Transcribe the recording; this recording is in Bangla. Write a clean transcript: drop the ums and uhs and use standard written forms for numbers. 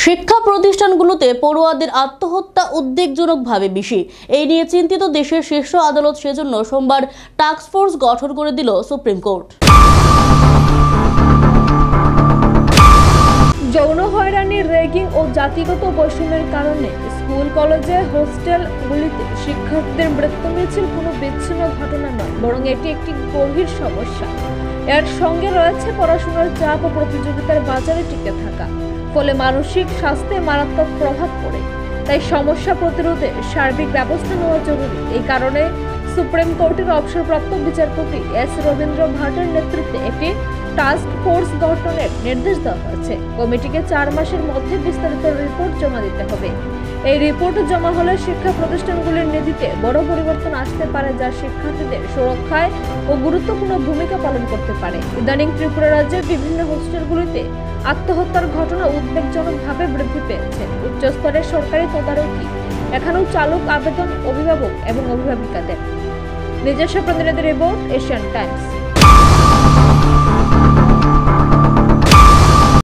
শিক্ষা প্রতিষ্ঠানগুলোতে পড়ুয়াদের আত্মহত্যা উদ্বেগজনকভাবে বেশি। এই নিয়ে চিন্তিত দেশের শীর্ষ আদালত সেজন্য সোমবার টাস্কফোর্স গঠন করে দিল সুপ্রিম কোর্ট। যৌন হয়রানি, র্যাগিং ও জাতিগত বৈষম্যের কারণে স্কুল, কলেজে, হোস্টেলগুলিতে শিক্ষার্থীদের মৃত্যু মিছিল কোনো বিচ্ছিন্ন ঘটনা নয়, বরং এটি একটি গভীর সমস্যা। এর সঙ্গে রয়েছে পড়াশোনার চাপ ও প্রতিযোগিতার বাজারে টিকে থাকা, ফলে মানসিক স্বাস্থ্যে মারাত্মক প্রভাব পড়ে। তাই সমস্যা প্রতিরোধে সার্বিক ব্যবস্থা নেওয়া জরুরি। এই কারণে সুপ্রিম কোর্টের অবসরপ্রাপ্ত বিচারপতি এস রবীন্দ্র ভাটের নেতৃত্বে একটি টাস্ক ফোর্স গঠনের নির্দেশ দেওয়া হয়েছে। কমিটিকে 4 মাসের মধ্যে বিস্তারিত রিপোর্ট জমা দিতে হবে। এই রিপোর্ট জমা হলে শিক্ষা প্রতিষ্ঠানগুলির নীতিতে বড় পরিবর্তন আসতে পারে, যা শিক্ষার্থীদের সুরক্ষায় ও গুরুত্বপূর্ণ ভূমিকা পালন করতে পারে। ইদানিং ত্রিপুরা রাজ্যের বিভিন্ন হোস্টেলগুলিতে আত্মহত্যার ঘটনা উদ্বেগজনকভাবে বৃদ্ধি পেয়েছে। উচ্চস্তরের সরকারি তদারকি এখানেও চালক, আবেদন, অভিভাবক এবং অভিভাবিকাদের। নিজস্ব প্রতিনিধি রিপোর্ট, এশিয়ান টাইমস।